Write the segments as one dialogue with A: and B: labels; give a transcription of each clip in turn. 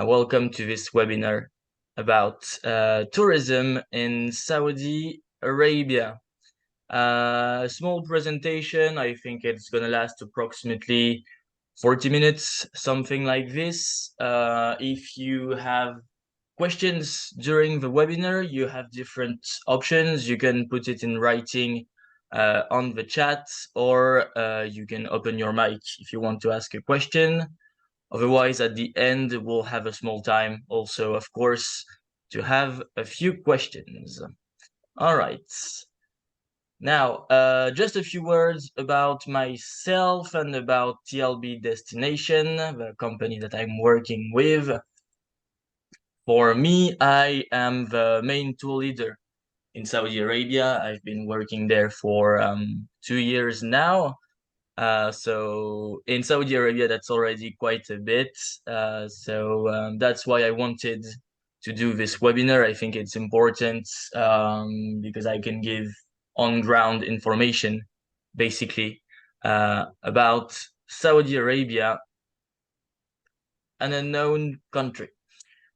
A: Welcome to this webinar about tourism in Saudi Arabia. A small presentation, I think it's going to last approximately 40 minutes, something like this. If you have questions during the webinar, you have different options. You can put it in writing on the chat, or you can open your mic if you want to ask a question. Otherwise, at the end, we'll have a small time also, of course, to have a few questions. All right. Now, just a few words about myself and about TLB Destination, the company that I'm working with. For me, I am the main tour leader in Saudi Arabia. I've been working there for 2 years now. So in Saudi Arabia, that's already quite a bit. That's why I wanted to do this webinar. I think it's important because I can give on-ground information, basically, about Saudi Arabia, an unknown country.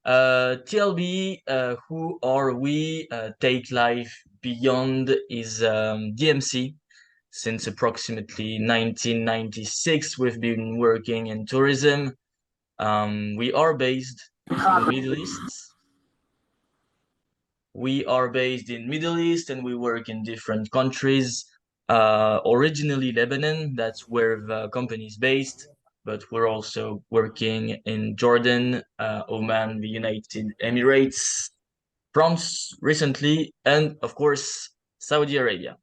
A: TLB, who are we? Take Life Beyond is DMC. Since approximately 1996, we've been working in tourism. We are based in the Middle East. And we work in different countries. Originally Lebanon, that's where the company is based, but we're also working in Jordan, Oman, the United Emirates, France recently, and of course, Saudi Arabia.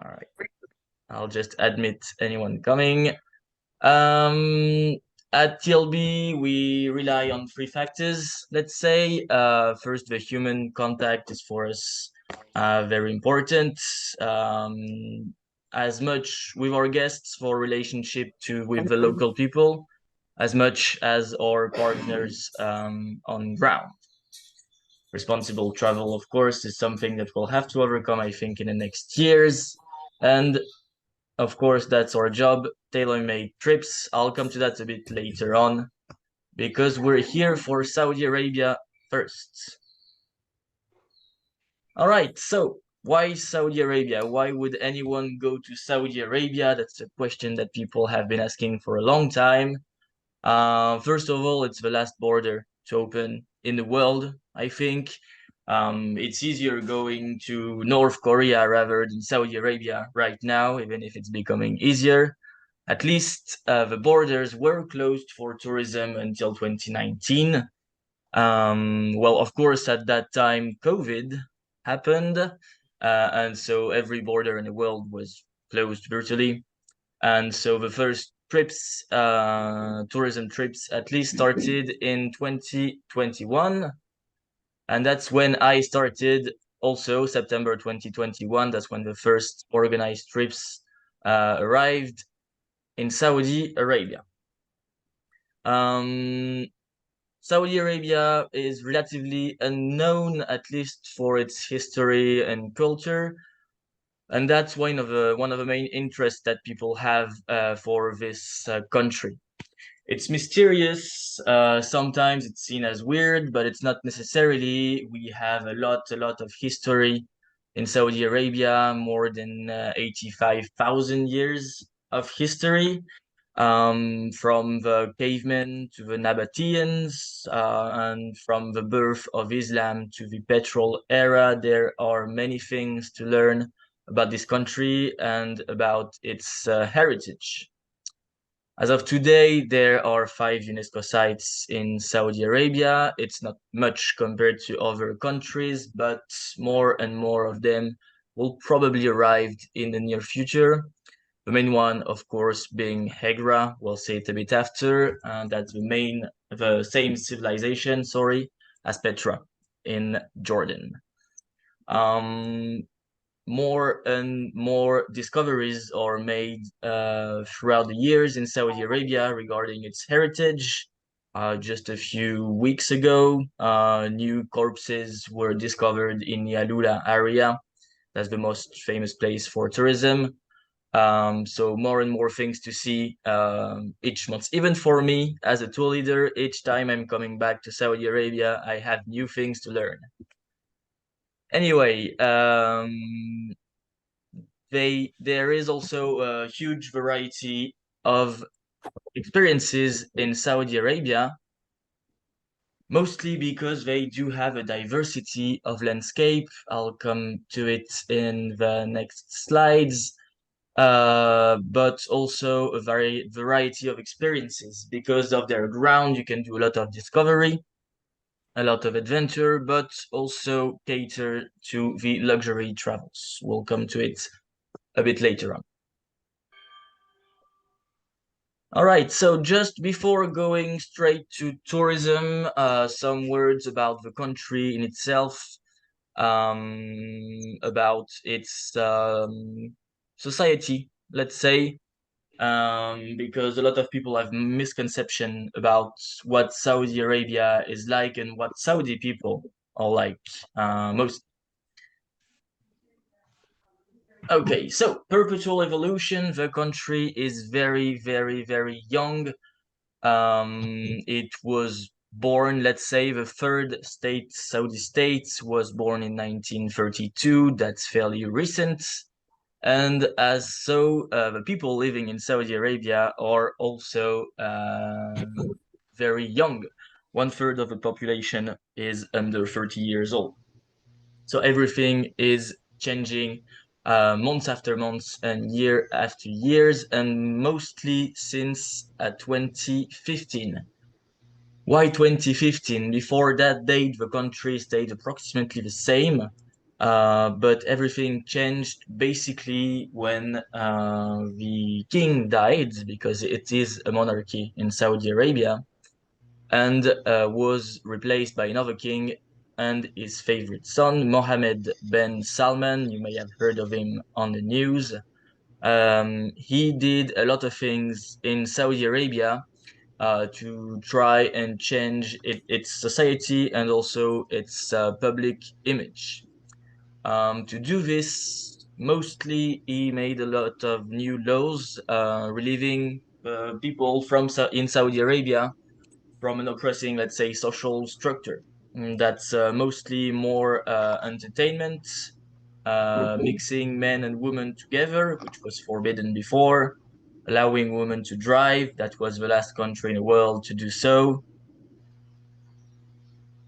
A: All right. I'll just admit anyone coming. At TLB, we rely on three factors, let's say. First, the human contact is for us very important. As much with our guests for relationship with the local people, as much as our partners on ground. Responsible travel, of course, is something that we'll have to overcome, I think, in the next years. And of course, that's our job, tailor-made trips. I'll come to that a bit later on, because we're here for Saudi Arabia first. All right, so why Saudi Arabia? Why would anyone go to Saudi Arabia? That's a question that people have been asking for a long time. First of all, it's the last border to open in the world, I think. It's easier going to North Korea rather than Saudi Arabia right now, even if it's becoming easier. At least the borders were closed for tourism until 2019. Well, of course, at that time, COVID happened, and so every border in the world was closed virtually. And so the first trips, tourism trips, at least started in 2021. And that's when I started also, September 2021. That's when the first organized trips arrived in Saudi Arabia. Saudi Arabia is relatively unknown, at least for its history and culture. And that's one of the main interests that people have for this country. It's mysterious. Sometimes it's seen as weird, but it's not necessarily. We have a lot of history in Saudi Arabia, more than 85,000 years of history, from the cavemen to the Nabateans, and from the birth of Islam to the petrol era. There are many things to learn about this country and about its heritage. As of today, there are 5 UNESCO sites in Saudi Arabia. It's not much compared to other countries, but more and more of them will probably arrive in the near future. The main one, of course, being Hegra. We'll say it a bit after. That's the same civilization, as Petra in Jordan. More and more discoveries are made throughout the years in Saudi Arabia regarding its heritage. Just a few weeks ago, new corpses were discovered in Yalula area. That's the most famous place for tourism. So more and more things to see each month. Even for me as a tour leader, each time I'm coming back to Saudi Arabia, I have new things to learn. Anyway, there is also a huge variety of experiences in Saudi Arabia, mostly because they do have a diversity of landscape. I'll come to it in the next slides. But also a variety of experiences. Because of their ground, you can do a lot of discovery, a lot of adventure, but also cater to the luxury travels. We'll come to it a bit later on. All right, so just before going straight to tourism, some words about the country in itself, about its society, let's say, because a lot of people have misconception about what Saudi Arabia is like and what Saudi people are like, most. Okay, so perpetual evolution, the country is very, very, very young. It was born, let's say, the third state, Saudi state, was born in 1932. That's fairly recent. And as so, the people living in Saudi Arabia are also very young. 1/3 of the population is under 30 years old. So everything is changing month after month and year after years, and mostly since 2015. Why 2015? Before that date, the country stayed approximately the same, but everything changed basically when the king died, because it is a monarchy in Saudi Arabia, and was replaced by another king and his favorite son, Mohammed bin Salman. You may have heard of him on the news. He did a lot of things in Saudi Arabia to try and change its society and also its public image. To do this, mostly he made a lot of new laws relieving people from in Saudi Arabia from an oppressing, let's say, social structure. That's mostly more entertainment, mixing men and women together, which was forbidden before, allowing women to drive. That was the last country in the world to do so.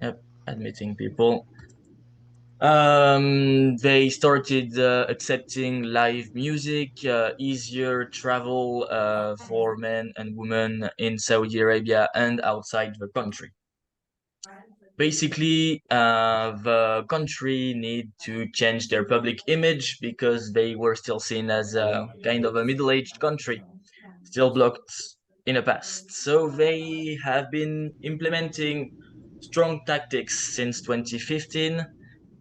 A: Yep, admitting people. They started accepting live music, easier travel for men and women in Saudi Arabia and outside the country. Basically, the country need to change their public image because they were still seen as a kind of a middle-aged country, still blocked in the past. So they have been implementing strong tactics since 2015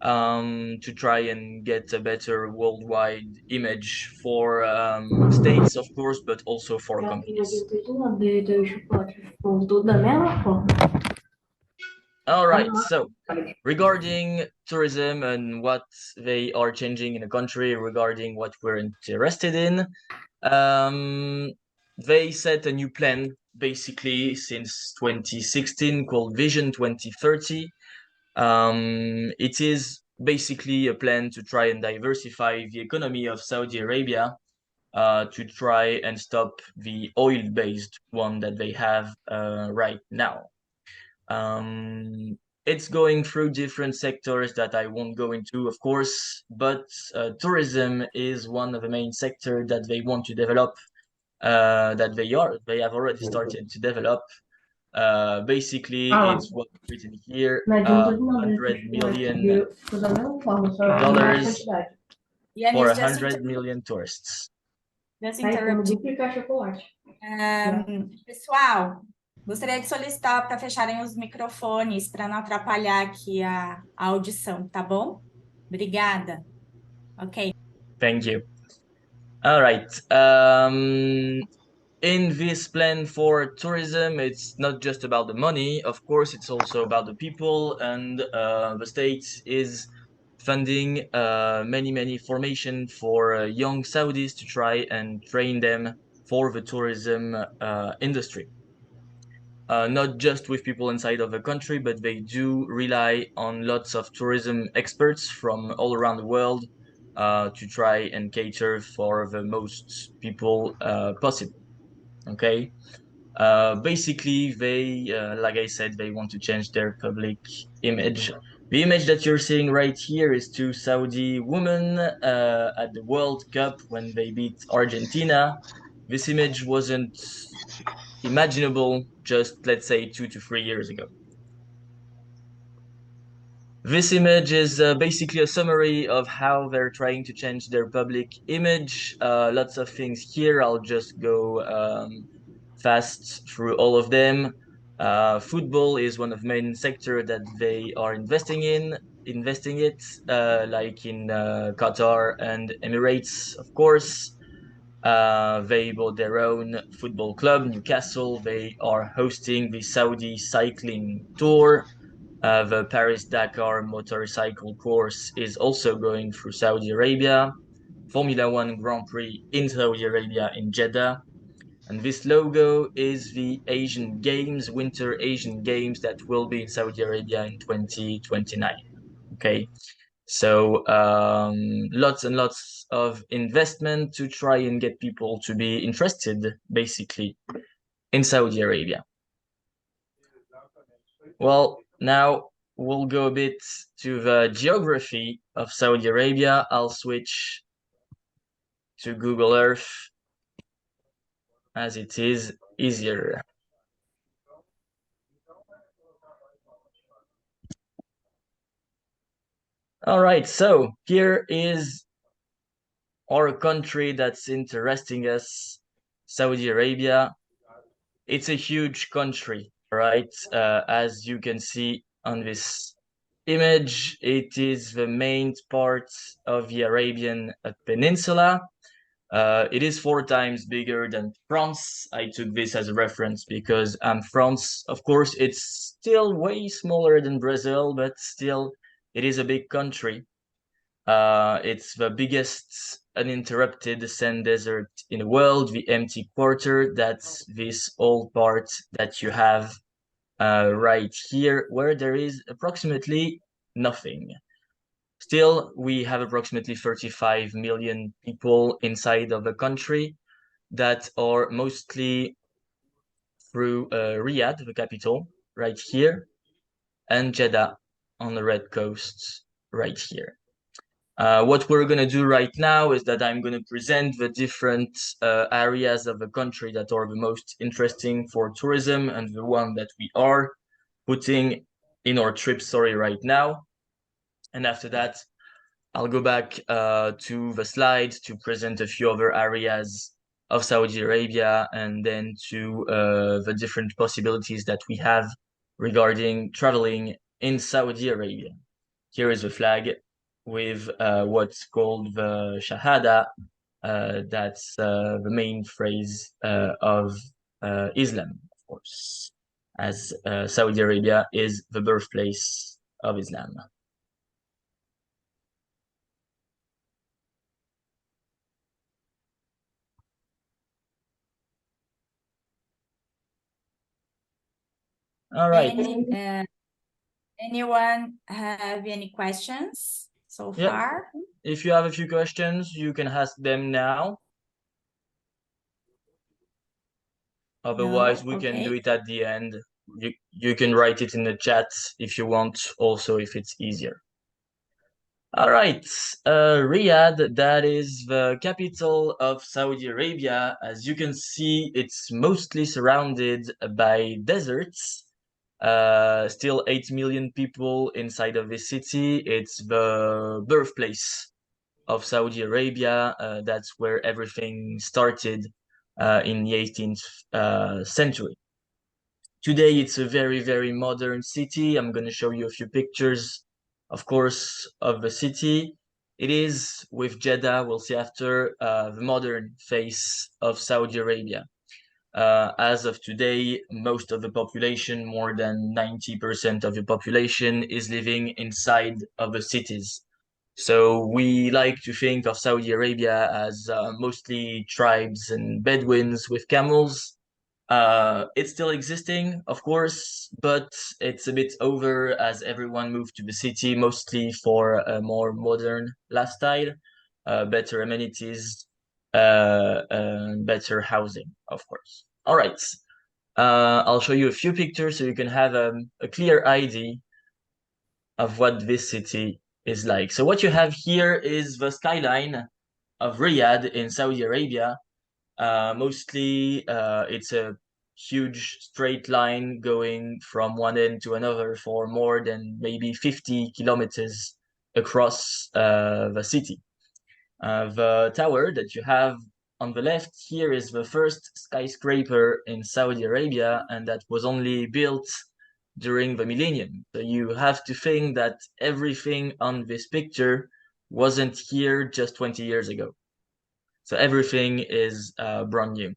A: to try and get a better worldwide image for states, of course, but also for companies. All right, so regarding tourism and what they are changing in the country, regarding what we're interested in, they set a new plan basically since 2016 called Vision 2030. It is basically a plan to try and diversify the economy of Saudi Arabia to try and stop the oil-based one that they have right now. It's going through different sectors that I won't go into, of course, but tourism is one of the main sectors that they want to develop, that they have already started to develop. Basically, it's what's written here, $100 million for 100 million tourists.
B: Just interrupting. Pessoal, gostaria de solicitar para fecharem os microfones para não atrapalhar aqui a audição, tá bom? Obrigada. Ok.
A: Thank you. All right. In this plan for tourism, it's not just about the money. Of course, it's also about the people, and the state is funding many formation for young Saudis to try and train them for the tourism industry. Not just with people inside of the country, but they do rely on lots of tourism experts from all around the world to try and cater for the most people possible. Okay. Basically, they, like I said, they want to change their public image. The image that you're seeing right here is two Saudi women at the World Cup when they beat Argentina. This image wasn't imaginable just, let's say, 2 to 3 years ago. This image is basically a summary of how they're trying to change their public image. Lots of things here. I'll just go fast through all of them. Football is one of the main sector that they are investing it, like in Qatar and Emirates, of course. They bought their own football club, Newcastle. They are hosting the Saudi cycling tour. The Paris-Dakar motorcycle course is also going through Saudi Arabia. Formula One Grand Prix in Saudi Arabia in Jeddah. And this logo is the Asian Games, Winter Asian Games that will be in Saudi Arabia in 2029. Okay. So lots and lots of investment to try and get people to be interested, basically, in Saudi Arabia. Well, now we'll go a bit to the geography of Saudi Arabia. I'll switch to Google Earth as it is easier. All right, so here is our country that's interesting us, Saudi Arabia. It's a huge country, right? As you can see on this image, it is the main part of the Arabian Peninsula. It is 4 times bigger than France. I took this as a reference because France, of course, it's still way smaller than Brazil, but still it is a big country. It's the biggest uninterrupted sand desert in the world, the empty quarter. That's this old part that you have right here, where there is approximately nothing. Still, we have approximately 35 million people inside of the country that are mostly through Riyadh, the capital, right here, and Jeddah on the red coast right here. What we're going to do right now is that I'm going to present the different areas of the country that are the most interesting for tourism and the one that we are putting in our trip story right now. And after that, I'll go back to the slides to present a few other areas of Saudi Arabia and then to the different possibilities that we have regarding traveling in Saudi Arabia. Here is the flag with what's called the Shahada. That's the main phrase of Islam, of course, as Saudi Arabia is the birthplace of Islam. All right.
B: Anyone have any questions so far?
A: If you have a few questions, you can ask them now. Otherwise, we can do it at the end. You can write it in the chat if you want, also if it's easier. All right, Riyadh, that is the capital of Saudi Arabia. As you can see, it's mostly surrounded by deserts. Still 8 million people inside of this city. It's the birthplace of Saudi Arabia. That's where everything started in the 18th century. Today, it's a very modern city. I'm going to show you a few pictures, of course, of the city. It is, with Jeddah, we'll see after, the modern face of Saudi Arabia. As of today, most of the population, more than 90% of the population, is living inside of the cities. So we like to think of Saudi Arabia as mostly tribes and Bedouins with camels. It's still existing, of course, but it's a bit over as everyone moved to the city mostly for a more modern lifestyle, better amenities, better housing, of course. All right. I'll show you a few pictures so you can have a clear idea of what this city is like. So what you have here is the skyline of Riyadh in Saudi Arabia. Mostly, it's a huge straight line going from one end to another for more than maybe 50 kilometers across the city. The tower that you have on the left here is the first skyscraper in Saudi Arabia, and that was only built during the millennium. So you have to think that everything on this picture wasn't here just 20 years ago. So everything is brand new.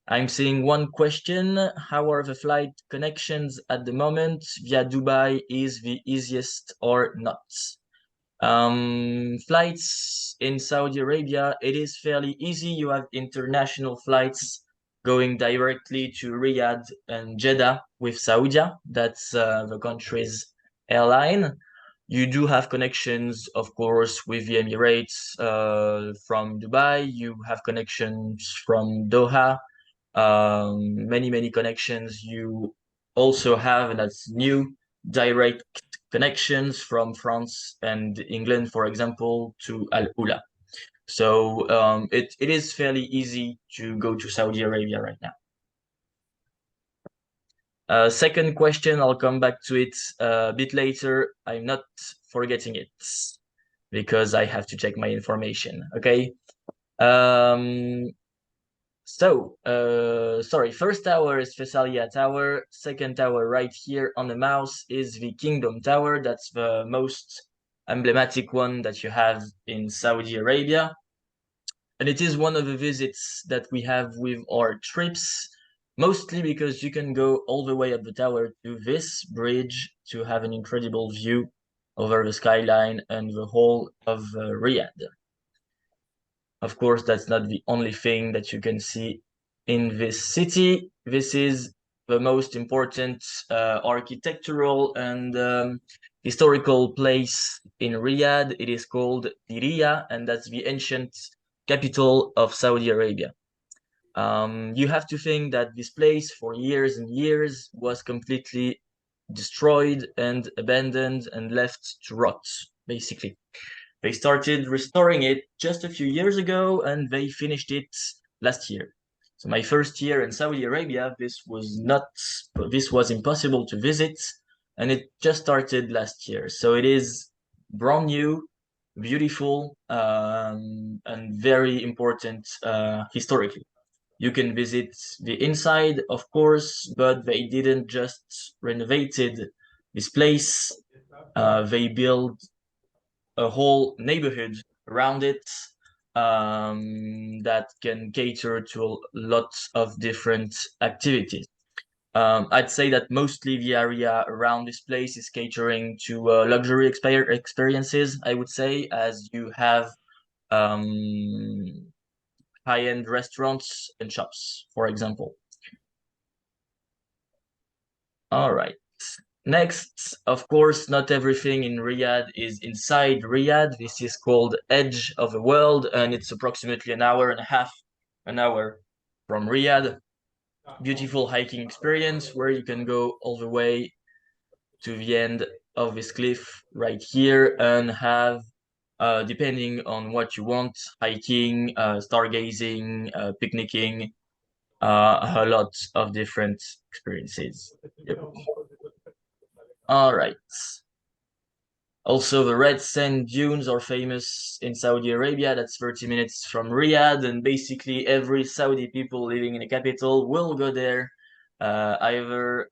A: I'm seeing one question. How are the flight connections at the moment via Dubai? Is the easiest or not? Flights in Saudi Arabia, it is fairly easy. You have international flights going directly to Riyadh and Jeddah with Saudia. That's the country's airline. You do have connections, of course, with the Emirates from Dubai. You have connections from Doha. Many connections. You also have, and that's new, direct connections from France and England, for example, to Al Ula. So it is fairly easy to go to Saudi Arabia right now. Second question, I'll come back to it a bit later. I'm not forgetting it because I have to check my information. Okay. Sorry, first tower is Phesalia Tower. Second tower right here on the mouse is the Kingdom Tower. That's the most emblematic one that you have in Saudi Arabia. And it is one of the visits that we have with our trips, mostly because you can go all the way up the tower to this bridge to have an incredible view over the skyline and the whole of Riyadh. Of course, that's not the only thing that you can see in this city. This is the most important architectural and historical place in Riyadh. It is called Diriyah, and that's the ancient capital of Saudi Arabia. You have to think that this place for years and years was completely destroyed and abandoned and left to rot, basically. They started restoring it just a few years ago and they finished it last year. So my first year in Saudi Arabia, this was impossible to visit, and it just started last year. So it is brand new, beautiful, and very important historically. You can visit the inside, of course, but they didn't just renovated this place. They built a whole neighborhood around it that can cater to a lot of different activities. I'd say that mostly the area around this place is catering to luxury experiences, I would say, as you have high-end restaurants and shops, for example. All right. Next, of course, not everything in Riyadh is inside Riyadh. This is called Edge of the World, and it's approximately an hour and a half, an hour from Riyadh. Beautiful hiking experience where you can go all the way to the end of this cliff right here and have, depending on what you want, hiking, stargazing, picnicking, a lot of different experiences. Yep. All right. Also, the red sand dunes are famous in Saudi Arabia. That's 30 minutes from Riyadh, and basically every Saudi people living in the capital will go there, either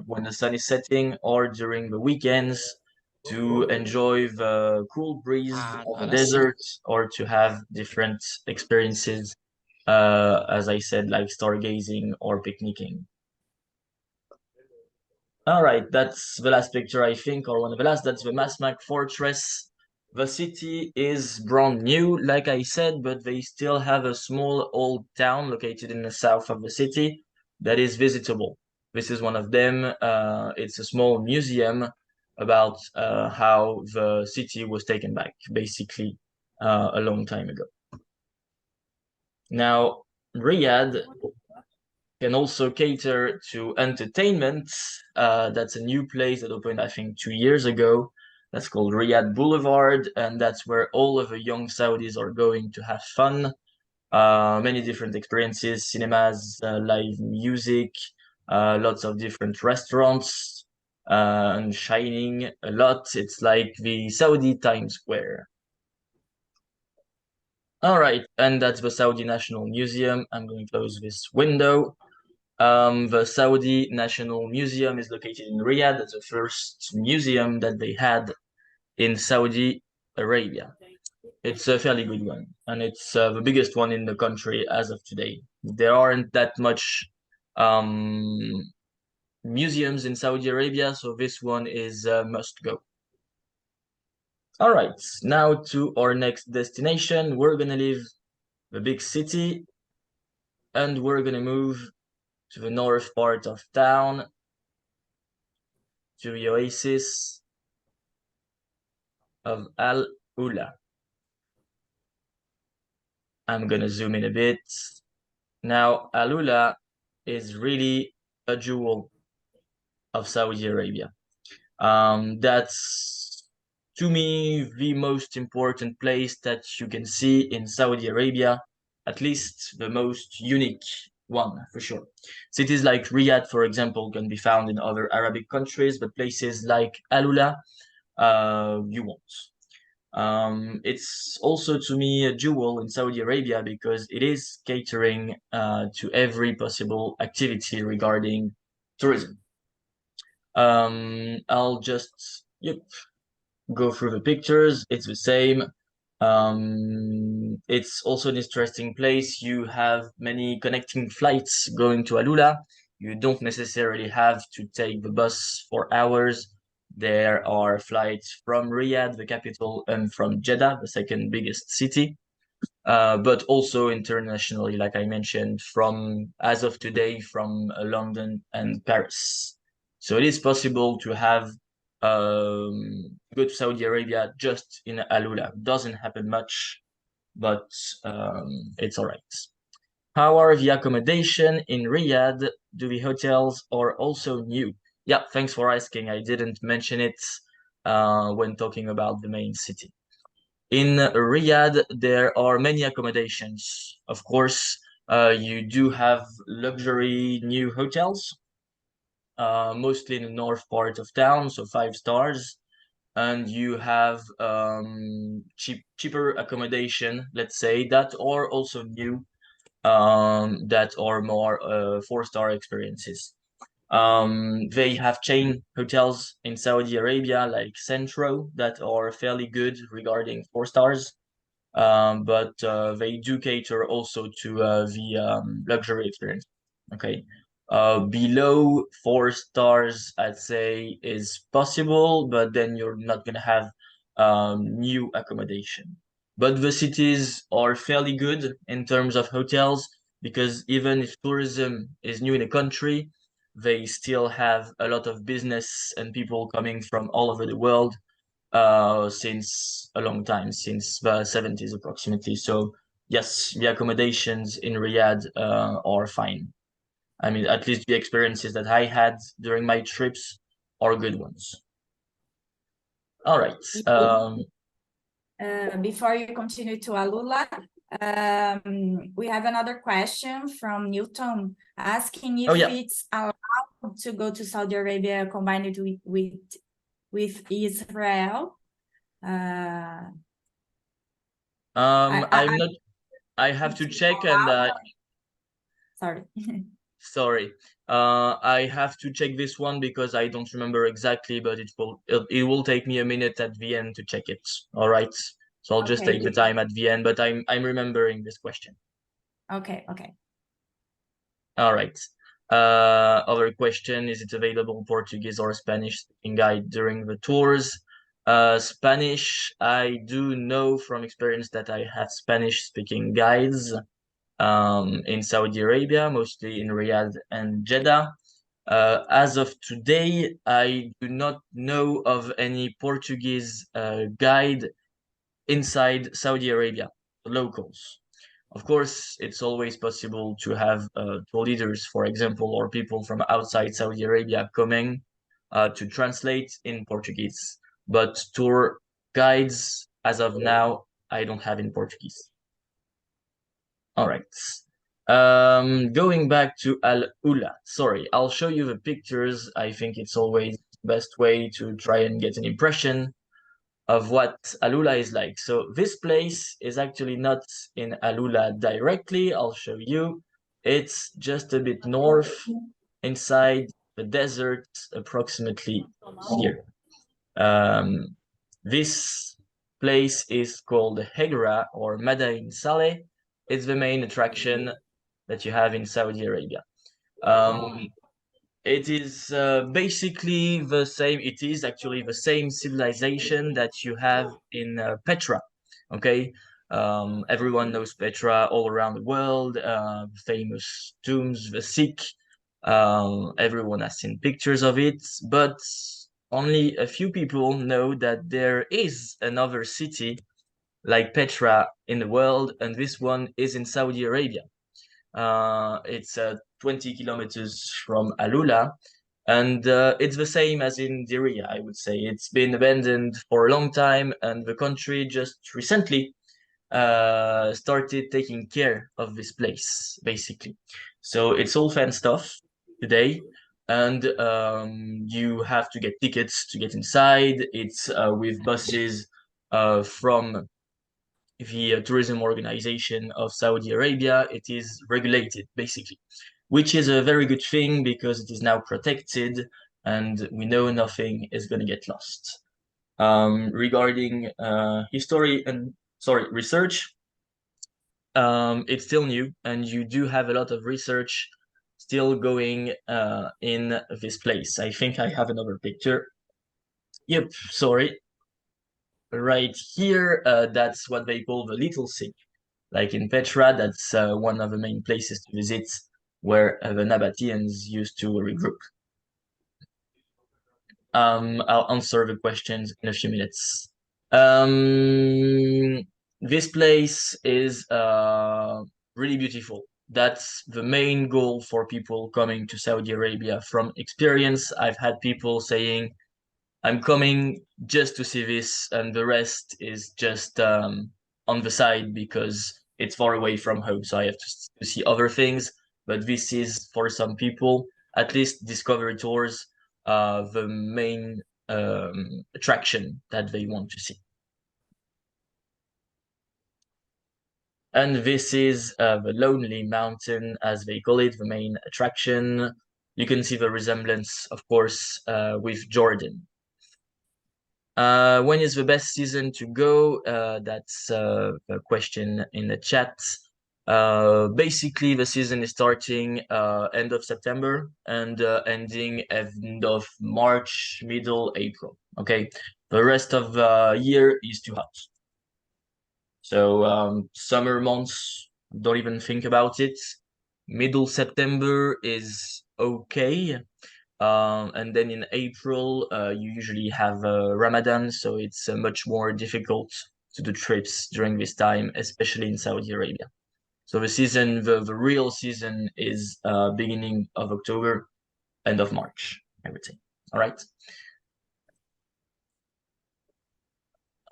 A: when the sun is setting or during the weekends to enjoy the cool breeze of the desert or to have different experiences, as I said, like stargazing or picnicking. All right, that's the last picture, I think, or one of the last. That's the Masmak Fortress. The city is brand new, like I said, but they still have a small old town located in the south of the city that is visitable. This is one of them. It's a small museum about how the city was taken back, basically, a long time ago. Now, Riyadh can also cater to entertainment. That's a new place that opened, I think, 2 years ago. That's called Riyadh Boulevard, and that's where all of the young Saudis are going to have fun. Many different experiences, cinemas, live music, lots of different restaurants, and shining a lot. It's like the Saudi Times Square. All right, and that's the Saudi National Museum. I'm going to close this window. The Saudi National Museum is located in Riyadh. It's the first museum that they had in Saudi Arabia. It's a fairly good one, and it's the biggest one in the country as of today. There aren't that much museums in Saudi Arabia, so this one is a must go. All right, now to our next destination. We're gonna leave the big city, and we're gonna move to the north part of town, to the oasis of Al Ula. I'm gonna zoom in a bit. Now, Al Ula is really a jewel of Saudi Arabia. That's, to me, the most important place that you can see in Saudi Arabia, at least the most unique one, for sure. Cities like Riyadh, for example, can be found in other Arabic countries, but places like Al Ula, you won't. It's also, to me, a jewel in Saudi Arabia because it is catering to every possible activity regarding tourism. I'll just go through the pictures. It's the same. It's also an interesting place. You have many connecting flights going to Al Ula. You don't necessarily have to take the bus for hours. There are flights from Riyadh, the capital, and from Jeddah, the second biggest city, but also internationally, like I mentioned, from, as of today, from London and Paris. So it is possible to have go to Saudi Arabia just in Al Ula. Doesn't happen much, but it's all right. How are the accommodation in Riyadh? Do the hotels are also new? Yeah, thanks for asking. I didn't mention it when talking about the main city. In Riyadh, there are many accommodations. Of course, you do have luxury new hotels, mostly in the north part of town, so 5 stars. And you have cheaper accommodation, let's say, that are also new, that are more 4-star experiences. They have chain hotels in Saudi Arabia, like Centro, that are fairly good regarding 4 stars. But they do cater also to the luxury experience. Okay. Below 4 stars, I'd say, is possible, but then you're not gonna have new accommodation. But the cities are fairly good in terms of hotels because even if tourism is new in a country, they still have a lot of business and people coming from all over the world since a long time, since the 70s approximately. So yes, the accommodations in Riyadh are fine. I mean, at least the experiences that I had during my trips are good ones. All right.
B: Before you continue to Al Ula, we have another question from Newton asking if it's allowed to go to Saudi Arabia combined with Israel.
A: I'm not. I have to check and.
B: Sorry.
A: Sorry. I have to check this one because I don't remember exactly, but it will take me a minute at the end to check it. All right. So I'll just take the time at the end, but I'm remembering this question.
B: Okay.
A: All right. Other question, is it available Portuguese or Spanish speaking guide during the tours? Spanish, I do know from experience that I have Spanish speaking guides in Saudi Arabia, mostly in Riyadh and Jeddah. As of today, I do not know of any Portuguese guide inside Saudi Arabia, locals. Of course, it's always possible to have tour leaders, for example, or people from outside Saudi Arabia coming to translate in Portuguese. But tour guides, as of now, I don't have in Portuguese. All right. Going back to Al Ula. Sorry, I'll show you the pictures. I think it's always the best way to try and get an impression of what Al Ula is like. So this place is actually not in Al Ula directly. I'll show you. It's just a bit north inside the desert, approximately here. This place is called Hegra or Madain Saleh. It's the main attraction that you have in Saudi Arabia. It is basically the same. It is actually the same civilization that you have in Petra. Okay, everyone knows Petra all around the world. Famous tombs, the Sikh. Everyone has seen pictures of it, but only a few people know that there is another city like Petra in the world, and this one is in Saudi Arabia. It's 20 kilometers from Al Ula, and it's the same as in Diriyah, I would say. It's been abandoned for a long time, and the country just recently started taking care of this place, basically. So it's all fenced off today, and you have to get tickets to get inside. It's with buses from the tourism organization of Saudi Arabia. It is regulated, basically, which is a very good thing because it is now protected and we know nothing is going to get lost. Regarding research, it's still new and you do have a lot of research still going in this place. I think I have another picture. Yep, sorry. Right here, that's what they call the Little Sikh. Like in Petra, that's one of the main places to visit where the Nabateans used to regroup. I'll answer the questions in a few minutes. This place is really beautiful. That's the main goal for people coming to Saudi Arabia. From experience, I've had people saying, I'm coming just to see this, and the rest is just on the side because it's far away from home, so I have to see other things. But this is, for some people, at least discovery tours, the main attraction that they want to see. And this is the Lonely Mountain, as they call it, the main attraction. You can see the resemblance, of course, with Jordan. When is the best season to go? That's a question in the chat. Basically, the season is starting end of September and ending end of March, middle April. Okay, the rest of the year is too hot. So summer months, don't even think about it. Middle September is okay. And then in April, you usually have Ramadan, so it's much more difficult to do trips during this time, especially in Saudi Arabia. So the season, the real season is beginning of October, end of March, I would say. All right.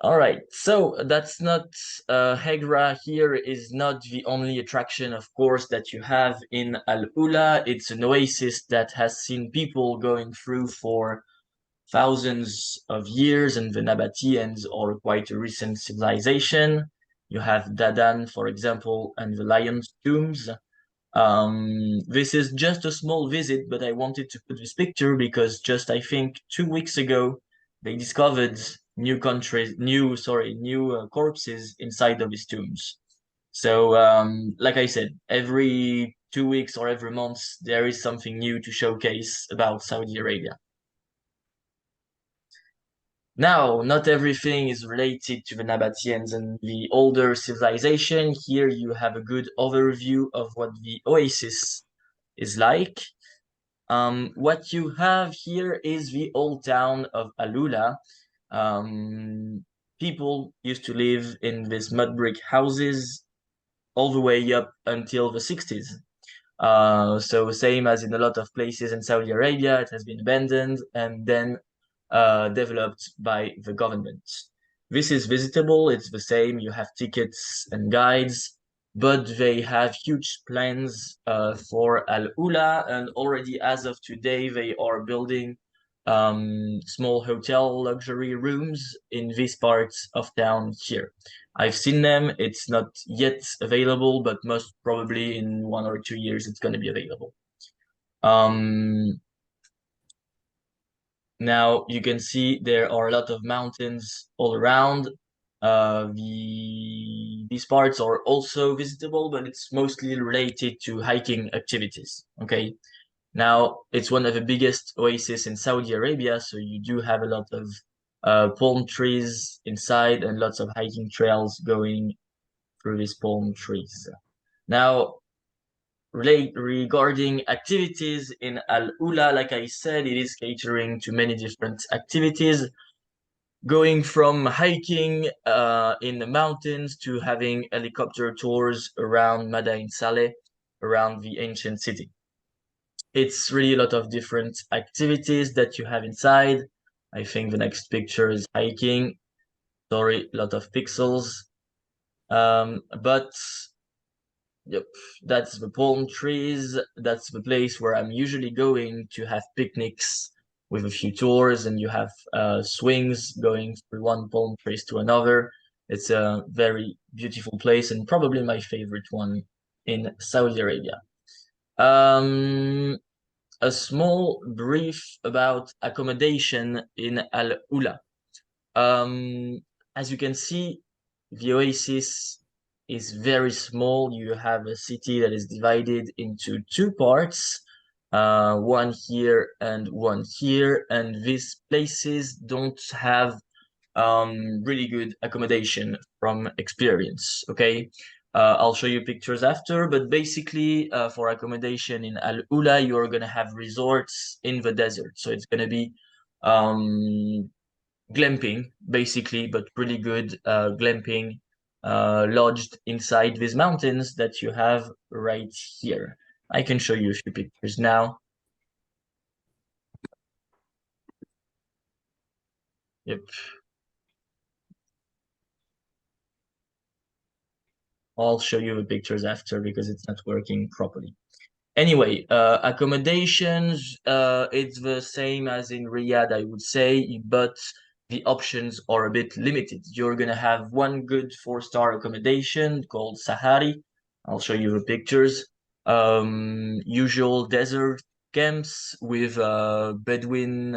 A: All right, so that's not Hegra here is not the only attraction, of course, that you have in Al Ula. It's an oasis that has seen people going through for thousands of years, and the Nabateans are quite a recent civilization. You have Dadan, for example, and the lion's tombs. This is just a small visit, but I wanted to put this picture because just I think 2 weeks ago they discovered new corpses inside of these tombs. So like I said, every 2 weeks or every month, there is something new to showcase about Saudi Arabia. Now, not everything is related to the Nabateans and the older civilization. Here you have a good overview of what the oasis is like. What you have here is the old town of Alula. People used to live in these mud brick houses all the way up until the 60s. So same as in a lot of places in Saudi Arabia, it has been abandoned and then developed by the government. This is visitable, it's the same, you have tickets and guides, but they have huge plans for Al Ula, and already as of today, they are building small hotel luxury rooms in this part of town here. I've seen them, it's not yet available, but most probably in 1 or 2 years it's going to be available. Now you can see there are a lot of mountains all around. These parts are also visitable, but it's mostly related to hiking activities. Okay, now it's one of the biggest oases in Saudi Arabia, so you do have a lot of palm trees inside and lots of hiking trails going through these palm trees. Now, regarding activities in Al Ula, like I said, it is catering to many different activities, going from hiking in the mountains to having helicopter tours around Madain Saleh, around the ancient city. It's really a lot of different activities that you have inside. I think the next picture is hiking. Sorry, a lot of pixels. But yep, that's the palm trees. That's the place where I'm usually going to have picnics with a few tours, and you have swings going through one palm trees to another. It's a very beautiful place and probably my favorite one in Saudi Arabia. A small brief about accommodation in Al Ula. As you can see, the oasis is very small. You have a city that is divided into 2 parts, one here and one here, and these places don't have really good accommodation from experience. Okay, I'll show you pictures after, but basically for accommodation in Al Ula, you're gonna have resorts in the desert, so it's gonna be glamping basically, but really good glamping lodged inside these mountains that you have right here. I can show you a few pictures now. Yep. I'll show you the pictures after because it's not working properly. Anyway, accommodations, it's the same as in Riyadh, I would say, but the options are a bit limited. You're gonna have one good 4-star accommodation called Sahari. I'll show you the pictures. Usual desert camps with Bedouin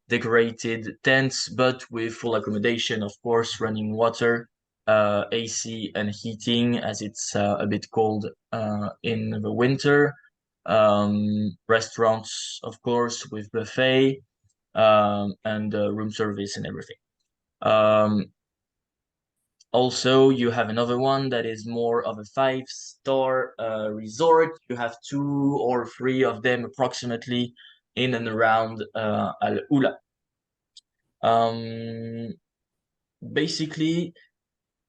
A: decorated tents, but with full accommodation, of course, running water, AC and heating as it's a bit cold in the winter. Restaurants, of course, with buffet and room service and everything. Also, you have another one that is more of a 5-star resort. You have 2 or 3 of them approximately in and around Al Ula. Basically,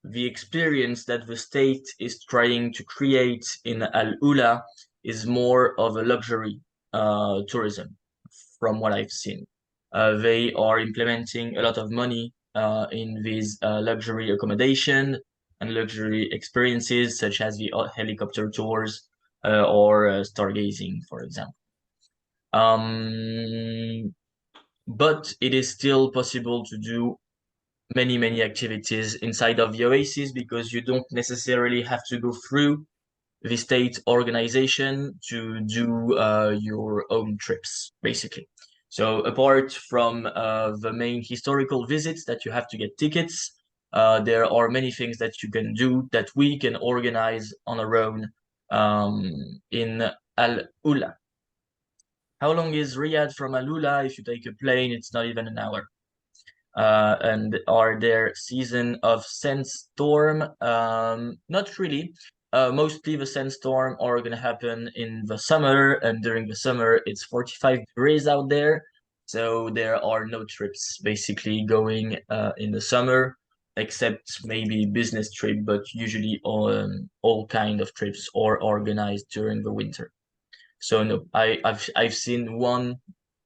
A: the experience that the state is trying to create in Al Ula is more of a luxury tourism, from what I've seen. They are implementing a lot of money in these luxury accommodation and luxury experiences, such as the helicopter tours or stargazing, for example. But it is still possible to do many activities inside of the oasis because you don't necessarily have to go through the state organization to do your own trips, basically. So apart from the main historical visits that you have to get tickets, there are many things that you can do that we can organize on our own in Al Ula. How long is Riyadh from Al Ula? If you take a plane, it's not even an hour. And are there season of sandstorm? Not really. Mostly the sandstorm are gonna happen in the summer, and during the summer it's 45 degrees out there, so there are no trips basically going in the summer, except maybe business trip, but usually all kind of trips are organized during the winter. So no, I've seen one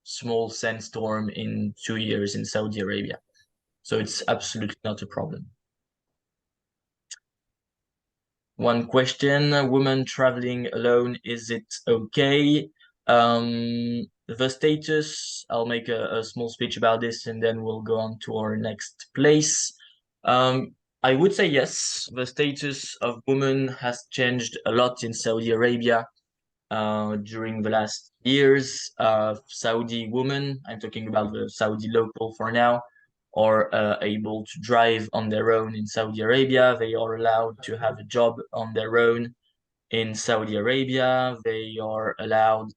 A: small sandstorm in 2 years in Saudi Arabia. So it's absolutely not a problem. One question, woman traveling alone, is it okay? The status, I'll make a small speech about this and then we'll go on to our next place. I would say yes, the status of women has changed a lot in Saudi Arabia during the last years. Saudi women, I'm talking about the Saudi local for now, are able to drive on their own in Saudi Arabia. They are allowed to have a job on their own in Saudi Arabia. They are allowed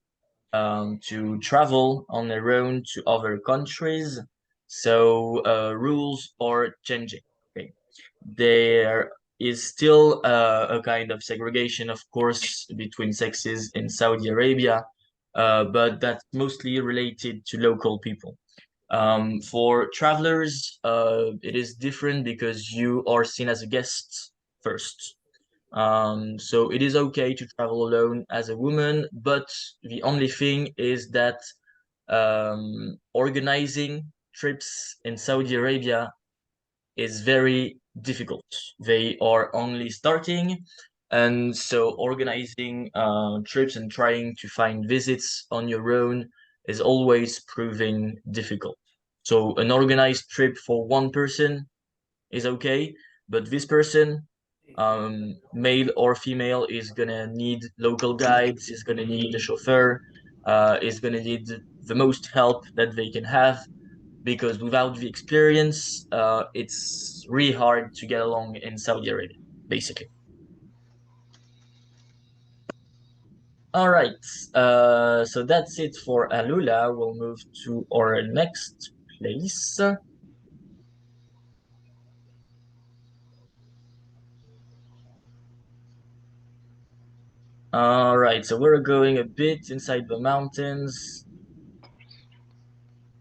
A: to travel on their own to other countries. So rules are changing. Okay. There is still a kind of segregation, of course, between sexes in Saudi Arabia, but that's mostly related to local people. For travelers, it is different because you are seen as a guest first. So it is okay to travel alone as a woman, but the only thing is that organizing trips in Saudi Arabia is very difficult. They are only starting, and so organizing trips and trying to find visits on your own is always proving difficult. So an organized trip for one person is okay, but this person, male or female, is gonna need local guides, is gonna need a chauffeur, is gonna need the most help that they can have, because without the experience, it's really hard to get along in Saudi Arabia, basically. All right, so that's it for Al Ula. We'll move to our next place. All right, so we're going a bit inside the mountains.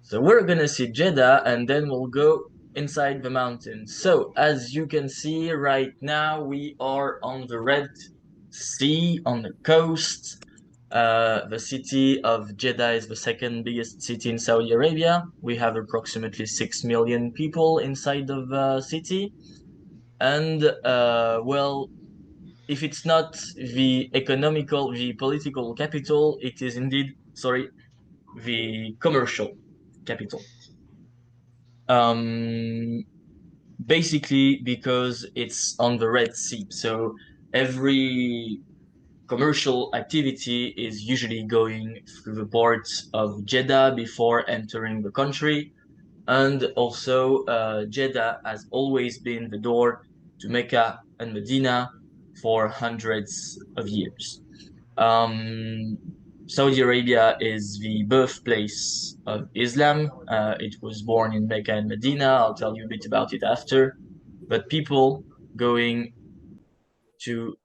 A: So we're gonna see Jeddah and then we'll go inside the mountains. So as you can see right now, we are on the Red Sea on the coast. The city of Jeddah is the second biggest city in Saudi Arabia. We have approximately 6 million people inside of the city. And well, if it's not the political capital, it is indeed, sorry, the commercial capital. Basically because it's on the Red Sea. So every commercial activity is usually going through the port of Jeddah before entering the country. And also, Jeddah has always been the door to Mecca and Medina for hundreds of years. Saudi Arabia is the birthplace of Islam. It was born in Mecca and Medina. I'll tell you a bit about it after. But people going to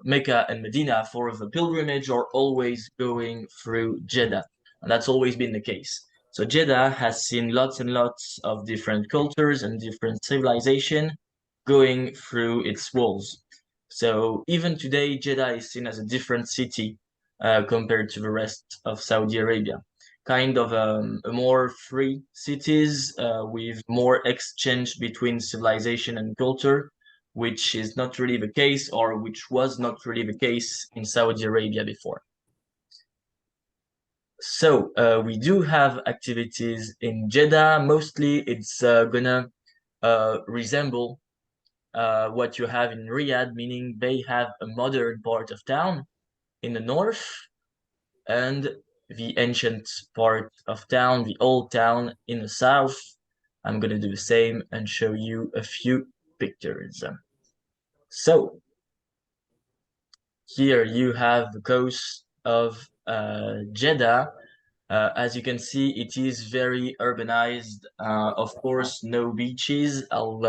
A: Mecca and Medina for the pilgrimage are always going through Jeddah. And that's always been the case. So Jeddah has seen lots and lots of different cultures and different civilization going through its walls. So even today, Jeddah is seen as a different city compared to the rest of Saudi Arabia. Kind of a more free cities with more exchange between civilization and culture, which is not really the case, or which was not really the case in Saudi Arabia before. So we do have activities in Jeddah. Mostly it's gonna resemble what you have in Riyadh, meaning they have a modern part of town in the north and the ancient part of town, the old town in the south. I'm gonna do the same and show you a few pictures. So here you have the coast of Jeddah. As you can see, it is very urbanized. Of course, no beaches. I'll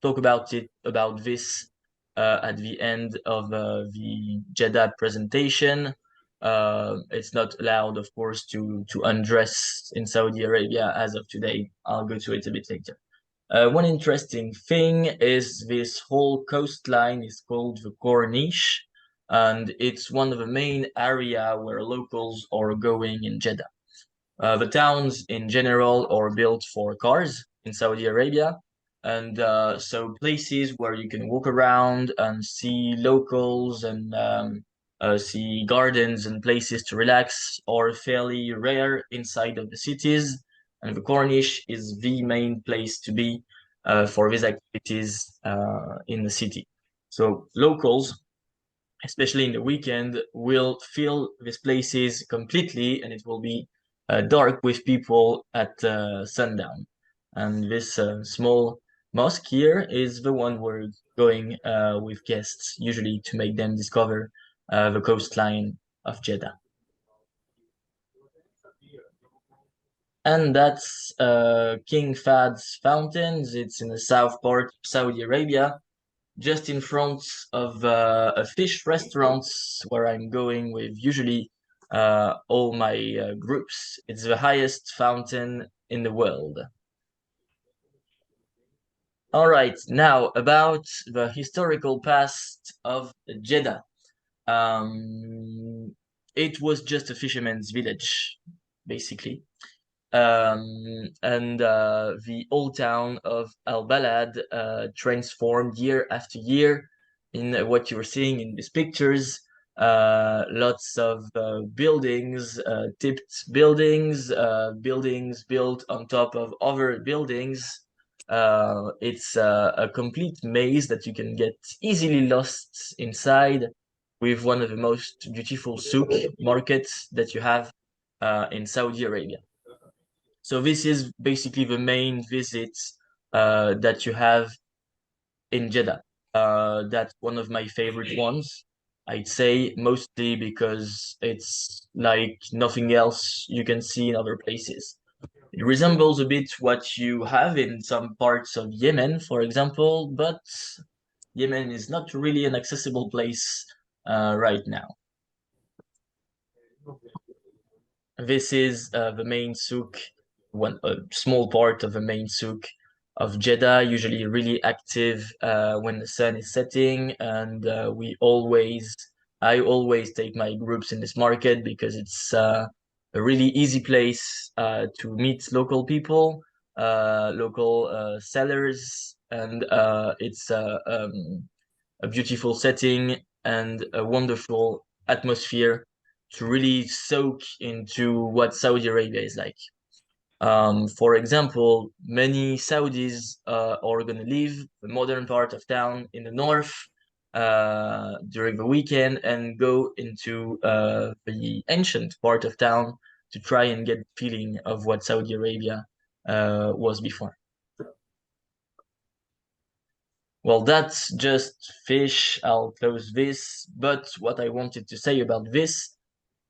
A: talk about this at the end of the Jeddah presentation. It's not allowed, of course, to undress in Saudi Arabia as of today. I'll go to it a bit later. One interesting thing is this whole coastline is called the Corniche, and it's one of the main area where locals are going in Jeddah. The towns in general are built for cars in Saudi Arabia, and so places where you can walk around and see locals and see gardens and places to relax are fairly rare inside of the cities, and the Corniche is the main place to be for these activities in the city. So locals, especially in the weekend, will fill these places completely, and it will be dark with people at sundown. And this small mosque here is the one we're going with guests, usually to make them discover the coastline of Jeddah. And that's King Fahd's Fountains. It's in the south part of Saudi Arabia, just in front of a fish restaurant where I'm going with usually all my groups. It's the highest fountain in the world. All right, now about the historical past of Jeddah. It was just a fisherman's village, basically. And the old town of Al Balad transformed year after year in what you're seeing in these pictures. Lots of buildings, tipped buildings, buildings built on top of other buildings. It's a complete maze that you can get easily lost inside, with one of the most beautiful souk markets that you have in Saudi Arabia. So this is basically the main visit that you have in Jeddah. That's one of my favorite ones, I'd say, mostly because it's like nothing else you can see in other places. It resembles a bit what you have in some parts of Yemen, for example, but Yemen is not really an accessible place right now. This is the main souk, a small part of the main souk of Jeddah, usually really active when the sun is setting, and I always take my groups in this market because it's a really easy place to meet local people, local sellers, and it's a beautiful setting and a wonderful atmosphere to really soak into what Saudi Arabia is like. For example, many Saudis are going to leave the modern part of town in the north during the weekend and go into the ancient part of town to try and get the feeling of what Saudi Arabia was before. Well, that's just fish. I'll close this. But what I wanted to say about this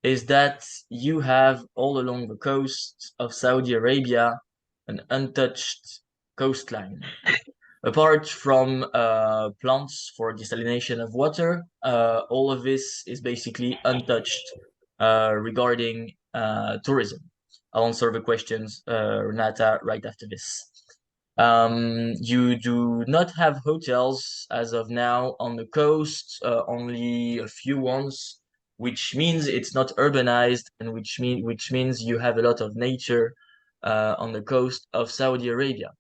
A: is that you have all along the coast of Saudi Arabia an untouched coastline. Apart from plants for desalination of water, all of this is basically untouched regarding tourism. I'll answer the questions, Renata, right after this. You do not have hotels as of now on the coast, only a few ones, which means it's not urbanized, and which means you have a lot of nature on the coast of Saudi Arabia.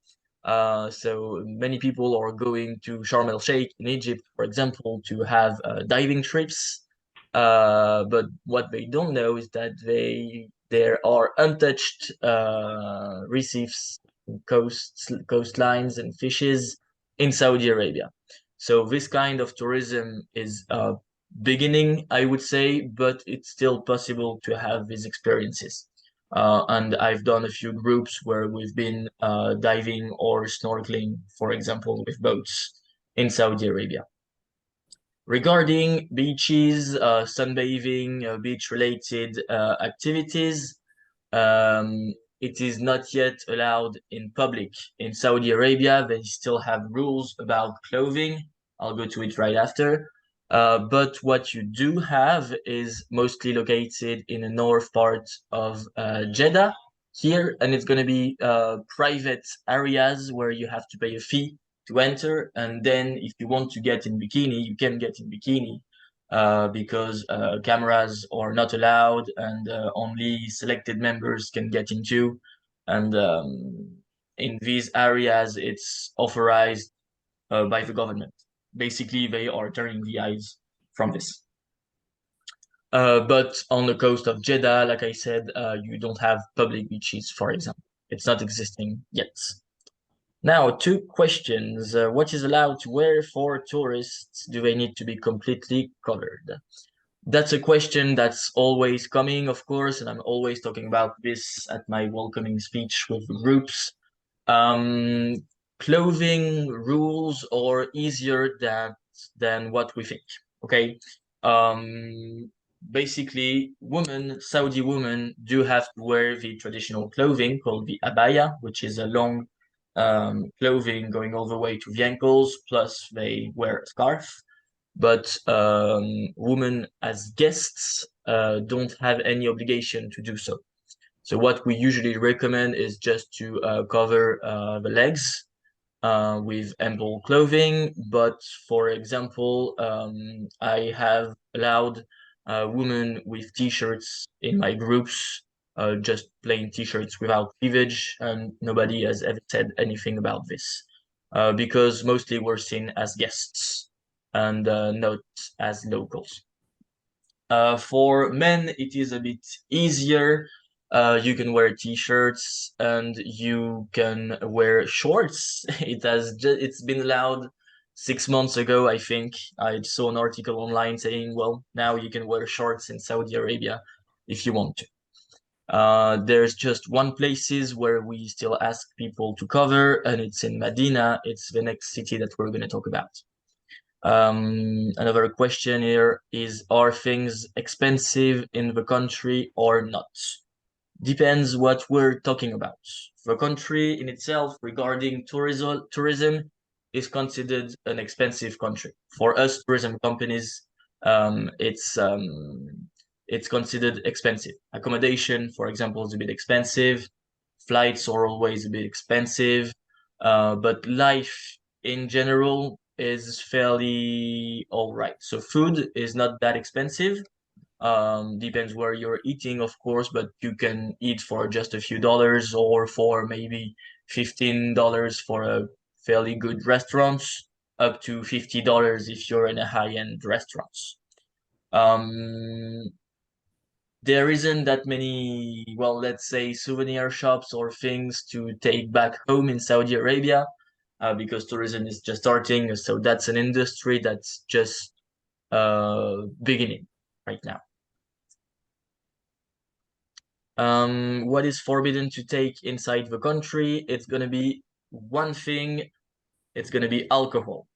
A: So many people are going to Sharm el-Sheikh in Egypt, for example, to have diving trips. But what they don't know is that there are untouched reefs, coastlines, and fishes in Saudi Arabia. So this kind of tourism is beginning, I would say, but it's still possible to have these experiences. And I've done a few groups where we've been diving or snorkeling, for example, with boats in Saudi Arabia. Regarding beaches, sunbathing, beach-related activities, it is not yet allowed in public. In Saudi Arabia, they still have rules about clothing. I'll go to it right after. But what you do have is mostly located in the north part of Jeddah here, and it's going to be private areas where you have to pay a fee to enter, and then if you want to get in bikini, you can get in bikini because cameras are not allowed and only selected members can get into. And in these areas, it's authorized by the government. Basically, they are turning the eyes from this. But on the coast of Jeddah, like I said, you don't have public beaches, for example. It's not existing yet. Now, two questions. What is allowed to wear for tourists? Do they need to be completely covered? That's a question that's always coming, of course, and I'm always talking about this at my welcoming speech with the groups. Clothing rules are easier than what we think, okay? Basically, Saudi women do have to wear the traditional clothing called the abaya, which is a long clothing going all the way to the ankles, plus they wear a scarf. But women as guests don't have any obligation to do so. So what we usually recommend is just to cover the legs with ample clothing. But for example, I have allowed women with t-shirts in my groups, just plain t-shirts without cleavage, and nobody has ever said anything about this because mostly we're seen as guests and not as locals. For men, it is a bit easier. You can wear t-shirts and you can wear shorts. It's been allowed 6 months ago, I think. I saw an article online saying, well, now you can wear shorts in Saudi Arabia if you want to. There's just one places where we still ask people to cover, and it's in Medina. It's the next city that we're going to talk about. Another question here is, are things expensive in the country or not? Depends what we're talking about. The country in itself regarding tourism is considered an expensive country. For us tourism companies, it's considered expensive. Accommodation, for example, is a bit expensive. Flights are always a bit expensive. But life in general is fairly all right. So food is not that expensive. Depends where you're eating, of course, but you can eat for just a few dollars or for maybe $15 for a fairly good restaurant, up to $50 if you're in a high-end restaurant. There isn't that many, well, let's say souvenir shops or things to take back home in Saudi Arabia. Because tourism is just starting, so that's an industry that's just beginning right now. What is forbidden to take inside the country? It's gonna be one thing, it's gonna be alcohol.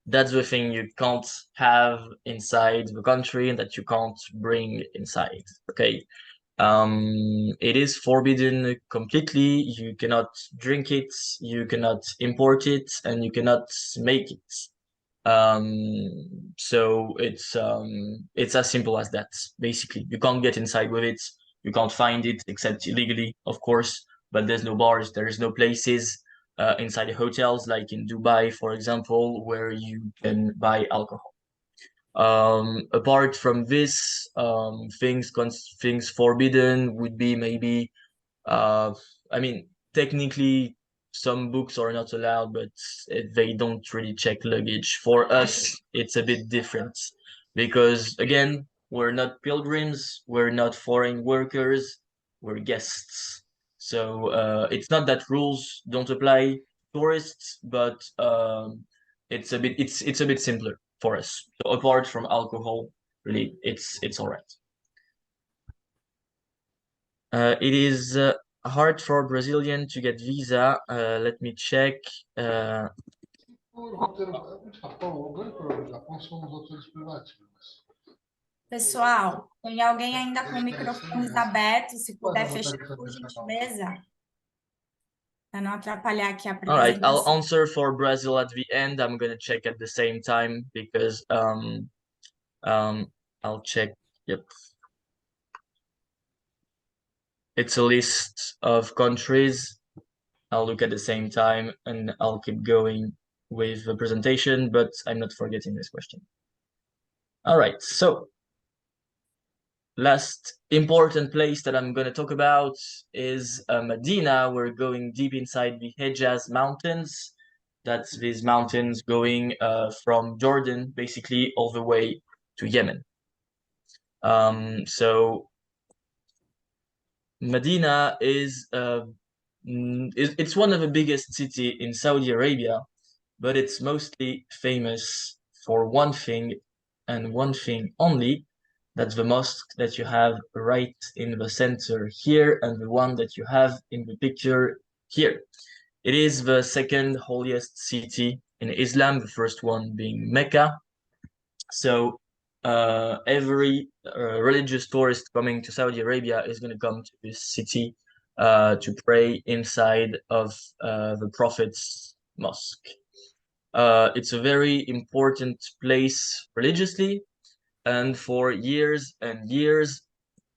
A: That's the thing you can't have inside the country and that you can't bring inside, okay? It is forbidden completely. You cannot drink it, you cannot import it, and you cannot make it. So it's as simple as that. Basically, you can't get inside with it. You can't find it except illegally, of course. But there's no bars, there's no places inside the hotels, like in Dubai, for example, where you can buy alcohol. Apart from this, things forbidden would be maybe, I mean, technically some books are not allowed, but they don't really check luggage. For us, it's a bit different because again, we're not pilgrims, we're not foreign workers, we're guests. So it's not that rules don't apply to tourists, but it's a bit simpler for us. So apart from alcohol, really, it's all right. It is hard for Brazilian to get visa. Let me check.
B: Pessoal, tem alguém ainda com microfones abertos? Se puder fechar, por gentileza, para não atrapalhar aqui a
A: All right, I'll
B: apresentação.
A: answer for Brazil at the end. I'm gonna check at the same time because I'll check. Yep. It's a list of countries. I'll look at the same time and I'll keep going with the presentation, but I'm not forgetting this question. All right, so last important place that I'm going to talk about is Medina. We're going deep inside the Hejaz Mountains. That's these mountains going from Jordan, basically, all the way to Yemen. So Medina is it's one of the biggest city in Saudi Arabia, but it's mostly famous for one thing and one thing only. That's the mosque that you have right in the center here and the one that you have in the picture here. It is the second holiest city in Islam, the first one being Mecca. So every religious tourist coming to Saudi Arabia is going to come to this city to pray inside of the Prophet's mosque. It's a very important place religiously, and for years and years,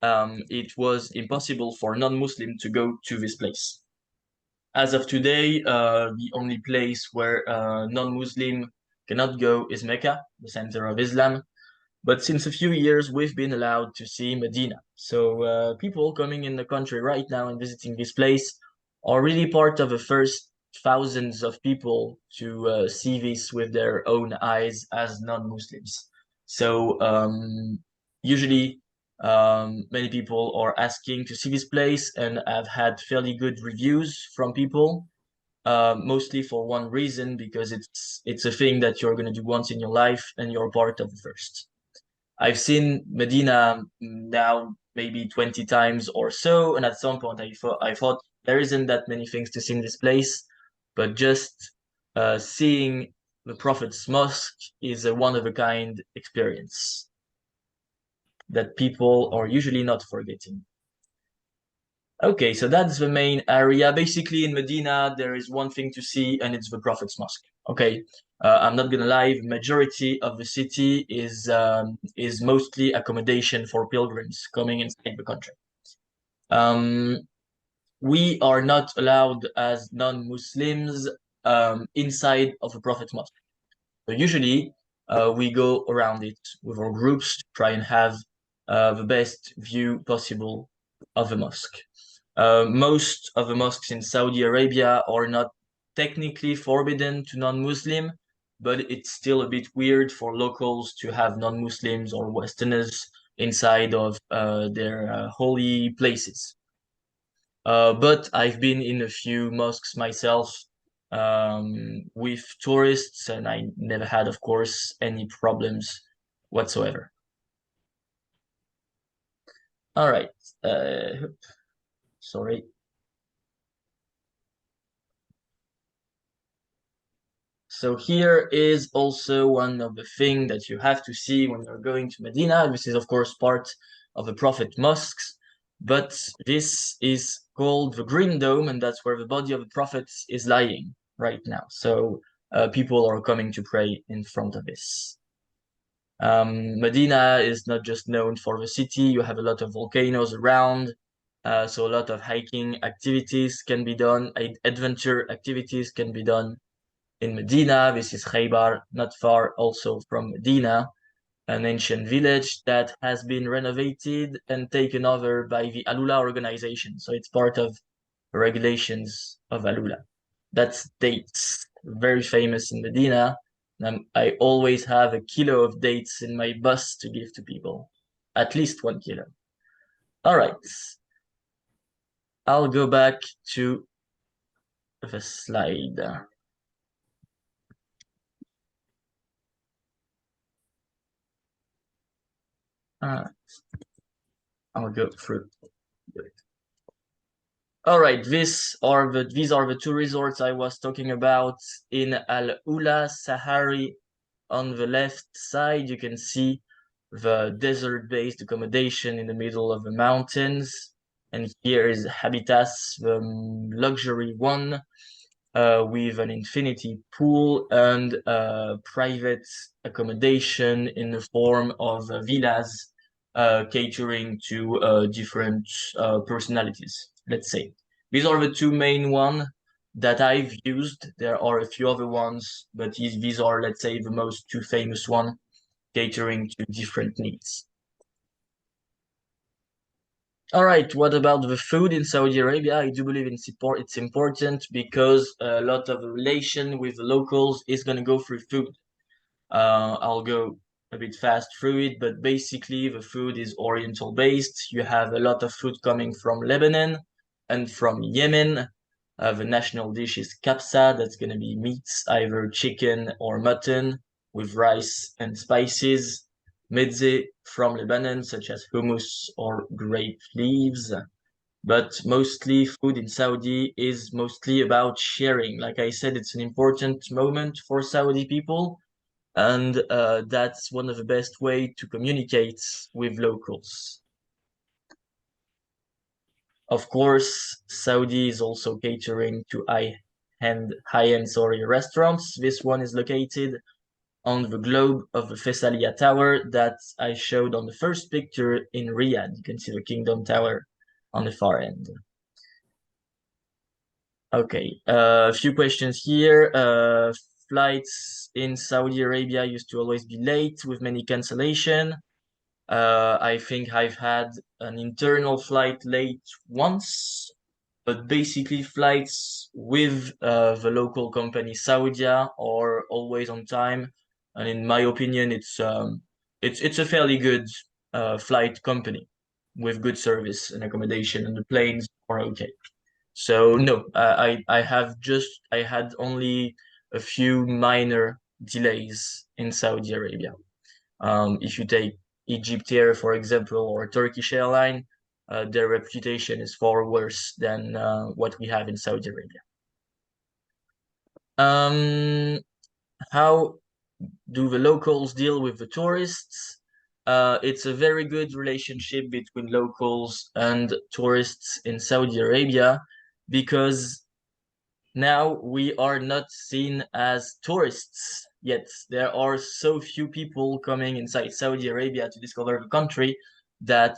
A: it was impossible for non-Muslim to go to this place. As of today, the only place where non-Muslim cannot go is Mecca, the center of Islam. But since a few years, we've been allowed to see Medina. So people coming in the country right now and visiting this place are really part of the first thousands of people to see this with their own eyes as non-Muslims. So usually many people are asking to see this place, and I've had fairly good reviews from people. Mostly for one reason, because it's a thing that you're going to do once in your life and you're part of the first. I've seen Medina now maybe 20 times or so, and at some point I thought there isn't that many things to see in this place, but just seeing the Prophet's mosque is a one-of-a-kind experience that people are usually not forgetting. Okay, so that's the main area. Basically, in Medina, there is one thing to see, and it's the Prophet's mosque. Okay, I'm not gonna lie, the majority of the city is mostly accommodation for pilgrims coming inside the country. We are not allowed as non-Muslims inside of the Prophet's mosque. So usually, we go around it with our groups to try and have the best view possible of the mosque. Most of the mosques in Saudi Arabia are not technically forbidden to non-Muslim, but it's still a bit weird for locals to have non-Muslims or Westerners inside of their holy places. But I've been in a few mosques myself with tourists, and I never had, of course, any problems whatsoever. All right. Sorry. So here is also one of the things that you have to see when you're going to Medina. This is, of course, part of the Prophet mosques, but this is called the Green Dome, and that's where the body of the Prophet is lying right now. So people are coming to pray in front of this. Medina is not just known for the city. You have a lot of volcanoes around, so a lot of hiking activities can be done, adventure activities can be done in Medina. This is Khaybar, not far also from Medina, an ancient village that has been renovated and taken over by the Alula organization. So it's part of the regulations of Alula. That's dates, very famous in Medina. I always have a kilo of dates in my bus to give to people, at least 1 kilo. All right, I'll go back to the slide. I'll go through. All right, these are the two resorts I was talking about in Al Ula Sahari. On the left side, you can see the desert-based accommodation in the middle of the mountains. And here is Habitas, the luxury one, with an infinity pool and private accommodation in the form of villas, catering to different personalities, let's say. These are the two main ones that I've used. There are a few other ones, but these are, let's say, the most two famous one, catering to different needs. All right, what about the food in Saudi Arabia? I do believe it's important because a lot of the relation with the locals is going to go through food. I'll go a bit fast through it, but basically the food is Oriental based. You have a lot of food coming from Lebanon and from Yemen. The national dish is kabsa, that's going to be meats, either chicken or mutton with rice and spices. Mezze from Lebanon, such as hummus or grape leaves. But mostly food in Saudi is mostly about sharing. Like I said, it's an important moment for Saudi people, and that's one of the best way to communicate with locals. Of course, Saudi is also catering to high-end restaurants. This one is located on the globe of the Thessalia Tower that I showed on the first picture in Riyadh. You can see the Kingdom Tower on the far end. Okay, a few questions here. Flights in Saudi Arabia used to always be late with many cancellation. I think I've had an internal flight late once, but basically flights with the local company Saudia are always on time. And in my opinion, it's a fairly good flight company with good service and accommodation, and the planes are okay. So no, I had only a few minor delays in Saudi Arabia. If you take Egypt Air, for example, or Turkish Airline, their reputation is far worse than what we have in Saudi Arabia. How do the locals deal with the tourists? It's a very good relationship between locals and tourists in Saudi Arabia because now we are not seen as tourists yet. There are so few people coming inside Saudi Arabia to discover the country that